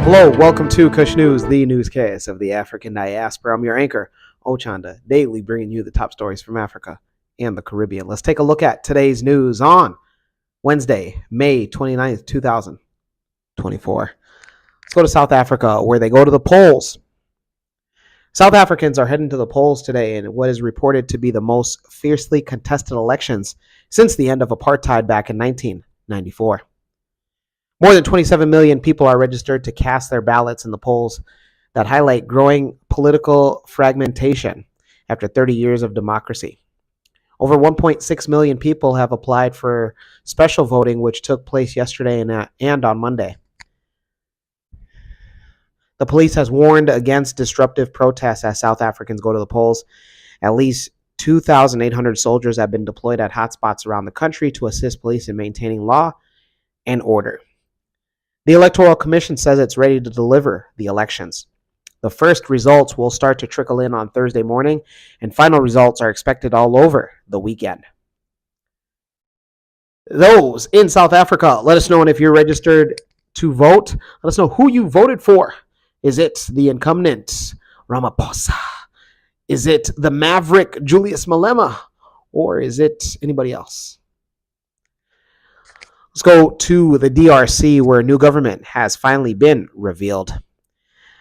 Hello, welcome to Kush News, the newscast of the African diaspora. I'm your anchor, Ochanda, daily bringing you the top stories from Africa and the Caribbean. Let's take a look at today's news on Wednesday, May 29th, 2024. Let's go to South Africa, where they go to the polls. South Africans are heading to the polls today in what is reported to be the most fiercely contested elections since the end of apartheid back in 1994. More than 27 million people are registered to cast their ballots in the polls that highlight growing political fragmentation after 30 years of democracy. Over 1.6 million people have applied for special voting, which took place yesterday and on Monday. The police has warned against disruptive protests as South Africans go to the polls. At least 2,800 soldiers have been deployed at hotspots around the country to assist police in maintaining law and order. The Electoral Commission says it's ready to deliver the elections. The first results will start to trickle in on Thursday morning, and final results are expected all over the weekend. Those in South Africa, let us know if you're registered to vote. Let us know who you voted for. Is it the incumbent Ramaphosa? Is it the maverick Julius Malema? Or is it anybody else? Let's go to the DRC, where a new government has finally been revealed.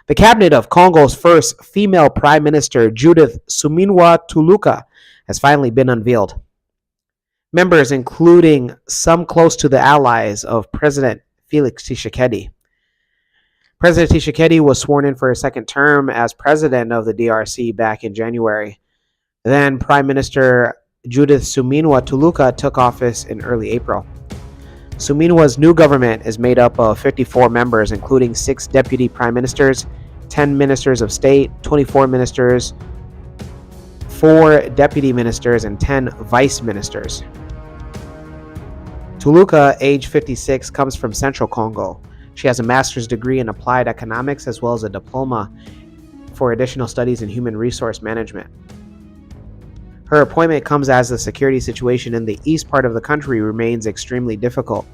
The cabinet of Congo's first female prime minister, Judith Suminwa Tuluka, has finally been unveiled. Members including some close to the allies of President Felix Tshisekedi. President Tshisekedi was sworn in for a second term as president of the DRC back in January. Then Prime Minister Judith Suminwa Tuluka took office in early April. Suminwa's new government is made up of 54 members, including 6 deputy prime ministers, 10 ministers of state, 24 ministers, 4 deputy ministers, and 10 vice ministers. Tuluka, age 56, comes from Central Congo. She has a master's degree in applied economics as well as a diploma for additional studies in human resource management. Her appointment comes as the security situation in the east part of the country remains extremely difficult.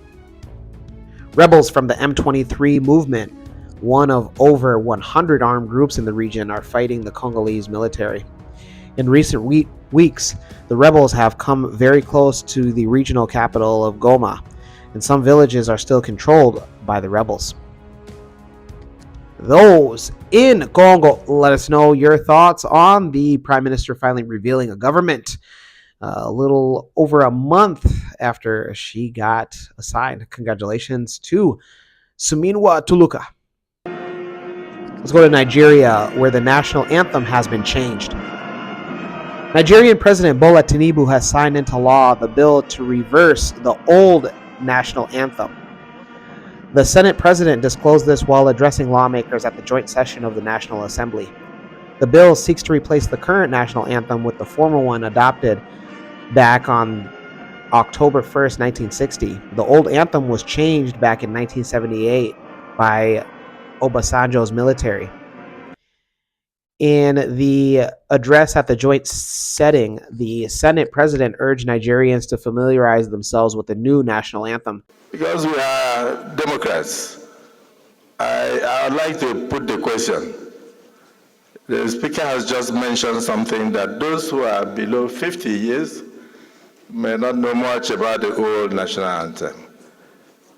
Rebels from the M23 movement, one of over 100 armed groups in the region, are fighting the Congolese military. In recent weeks, the rebels have come very close to the regional capital of Goma, and some villages are still controlled by the rebels. Those in Congo, let us know your thoughts on the Prime Minister finally revealing a government a little over a month after she got assigned. Congratulations to Suminwa Tuluka. Let's go to Nigeria, where the national anthem has been changed. Nigerian President Bola Tinubu has signed into law the bill to reverse the old national anthem. The Senate President disclosed this while addressing lawmakers at the joint session of the National Assembly. The bill seeks to replace the current national anthem with the former one adopted back on October 1st, 1960. The old anthem was changed back in 1978 by Obasanjo's military. In the address at the joint setting, the Senate President urged Nigerians to familiarize themselves with the new national anthem. Because we are Democrats, I would like to put the question. The Speaker has just mentioned something that those who are below 50 years may not know much about the old national anthem.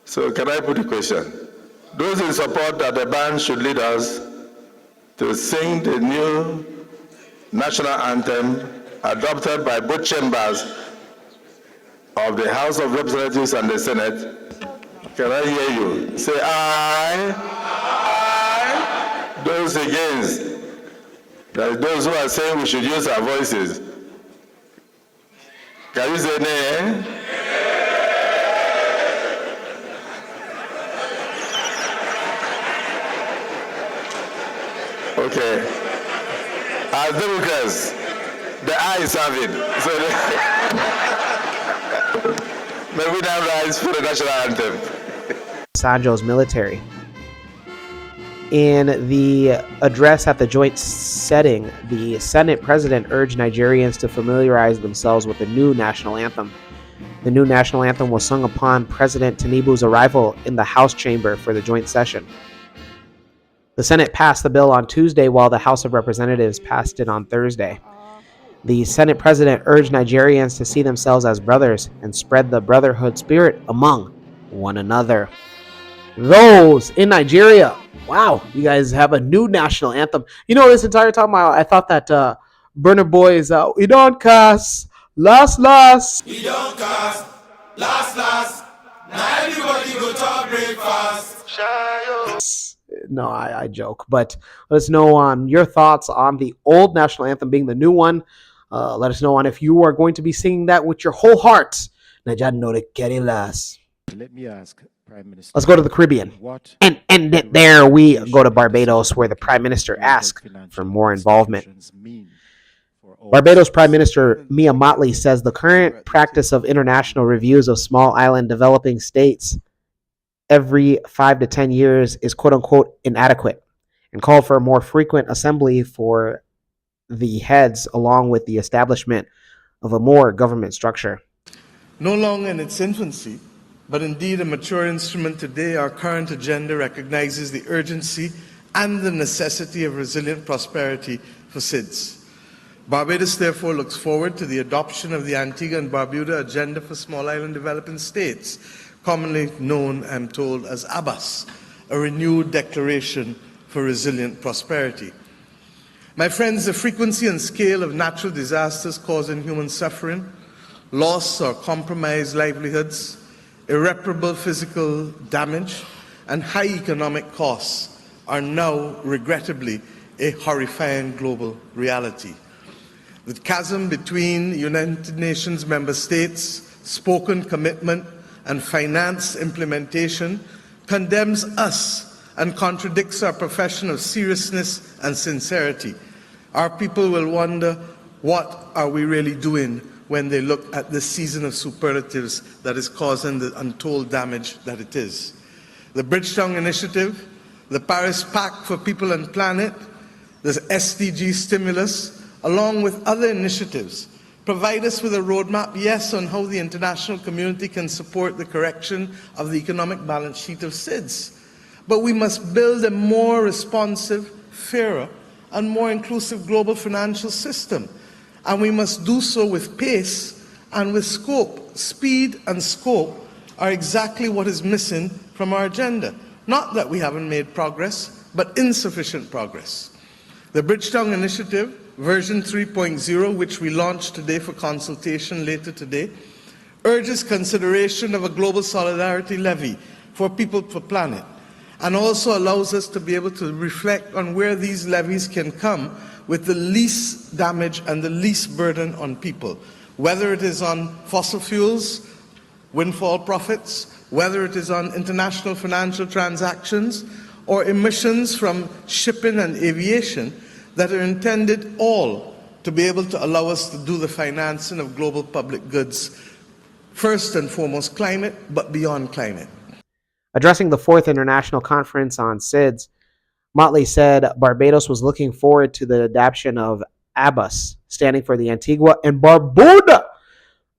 So can I put the question? Those in support that the band should lead us to sing the new national anthem adopted by both chambers of the House of Representatives and the Senate. Can I hear you? Say aye. Aye. Those against. That is those who are saying we should use our voices. Can you say nay? Okay. As Democrats, the ayes have it. So may we now rise for the national anthem. Obasanjo's military. In the address at the joint setting, the Senate President urged Nigerians to familiarize themselves with the new national anthem. The new national anthem was sung upon President Tinubu's arrival in the House chamber for the joint session. The Senate passed the bill on Tuesday while the House of Representatives passed it on Thursday. The Senate president urged Nigerians to see themselves as brothers and spread the brotherhood spirit among one another. Those in Nigeria. Wow, you guys have a new national anthem. This entire time I thought that Burner Boy's we don't cast last last. We don't cast last. Now everybody go to breakfast. No, I joke, but let us know on your thoughts on the old national anthem being the new one. Let us know on if you are going to be singing that with your whole heart. Let me ask Prime Minister. Let's go to the Caribbean and end it there. We go to Barbados, where the Prime Minister asked for more involvement. Barbados Prime Minister Mia Mottley says the current practice of international reviews of small island developing states every 5 to 10 years is quote-unquote inadequate, and called for a more frequent assembly for the heads along with the establishment of a more government structure. No longer in its infancy, but indeed a mature instrument today, our current agenda recognizes the urgency and the necessity of resilient prosperity for SIDS. Barbados therefore looks forward to the adoption of the Antigua and Barbuda Agenda for Small Island Developing States, commonly known, I'm told, as ABAS, a renewed declaration for resilient prosperity. My friends, the frequency and scale of natural disasters causing human suffering, loss or compromised livelihoods, irreparable physical damage, and high economic costs are now, regrettably, a horrifying global reality. The chasm between United Nations member states' spoken commitment and finance implementation condemns us and contradicts our profession of seriousness and sincerity. Our people will wonder, what are we really doing when they look at this season of superlatives that is causing the untold damage that it is? The Bridgetown Initiative, the Paris Pact for People and Planet, the SDG stimulus, along with other initiatives, provide us with a roadmap, yes, on how the international community can support the correction of the economic balance sheet of SIDS. But we must build a more responsive, fairer, and more inclusive global financial system. And we must do so with pace and with scope. Speed and scope are exactly what is missing from our agenda. Not that we haven't made progress, but insufficient progress. The Bridgetown Initiative, version 3.0, which we launched today for consultation later today, urges consideration of a global solidarity levy for people per planet, and also allows us to be able to reflect on where these levies can come with the least damage and the least burden on people, whether it is on fossil fuels, windfall profits, whether it is on international financial transactions, or emissions from shipping and aviation that are intended all to be able to allow us to do the financing of global public goods, first and foremost climate, but beyond climate. Addressing the 4th International Conference on SIDS, Motley said Barbados was looking forward to the adoption of ABAS, standing for the Antigua and Barbuda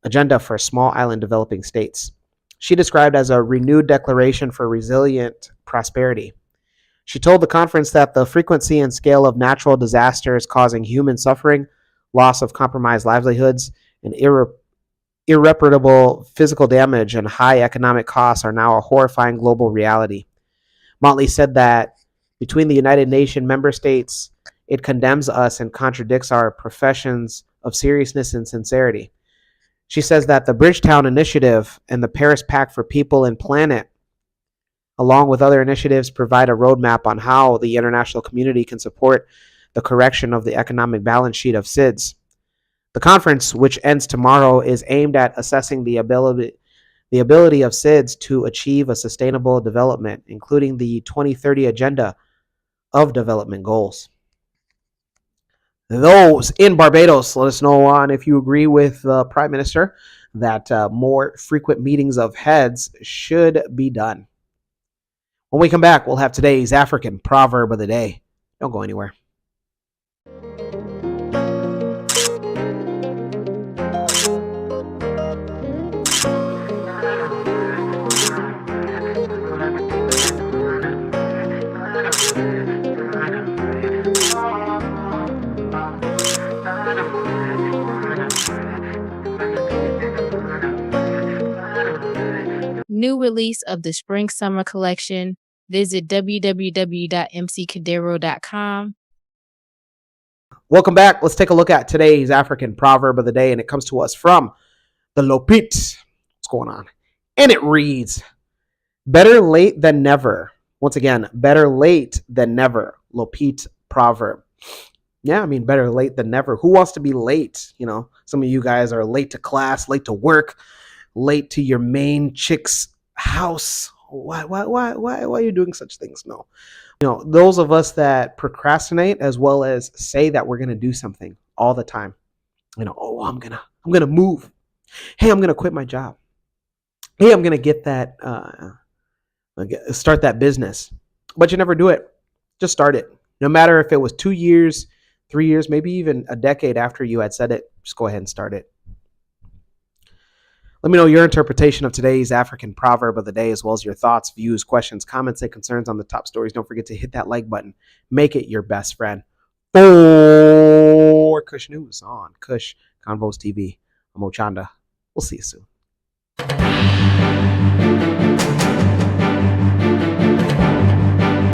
Agenda for Small Island Developing States. She described as a renewed declaration for resilient prosperity. She told the conference that the frequency and scale of natural disasters causing human suffering, loss of compromised livelihoods, and irreparable physical damage and high economic costs are now a horrifying global reality. Motley said that between the United Nations member states, it condemns us and contradicts our professions of seriousness and sincerity. She says that the Bridgetown Initiative and the Paris Pact for People and Planet, along with other initiatives, provide a roadmap on how the international community can support the correction of the economic balance sheet of SIDS. The conference, which ends tomorrow, is aimed at assessing the ability of SIDS to achieve a sustainable development, including the 2030 Agenda of Development Goals. Those in Barbados, let us know on if you agree with the Prime Minister that more frequent meetings of heads should be done. When we come back, we'll have today's African proverb of the day. Don't go anywhere. new release of the Spring Summer Collection. Visit www.mccadero.com. Welcome back. Let's take a look at today's African proverb of the day, and it comes to us from the Lopit. What's going on? And it reads, better late than never. Once again, better late than never. Lopit proverb. Yeah, I mean, better late than never. Who wants to be late? You know, some of you guys are late to class, late to work, late to your main chick's house. Why are you doing such things? No. You know, those of us that procrastinate as well as say that we're going to do something all the time. You know, oh, I'm going to move. Hey, I'm going to quit my job. Hey, I'm going to get that start that business. But you never do it. Just start it. No matter if it was 2 years, 3 years, maybe even a decade after you had said it, just go ahead and start it. Let me know your interpretation of today's African proverb of the day, as well as your thoughts, views, questions, comments, and concerns on the top stories. Don't forget to hit that like button. Make it your best friend. For Kush News on Kush Convos TV, I'm Ochanda. We'll see you soon.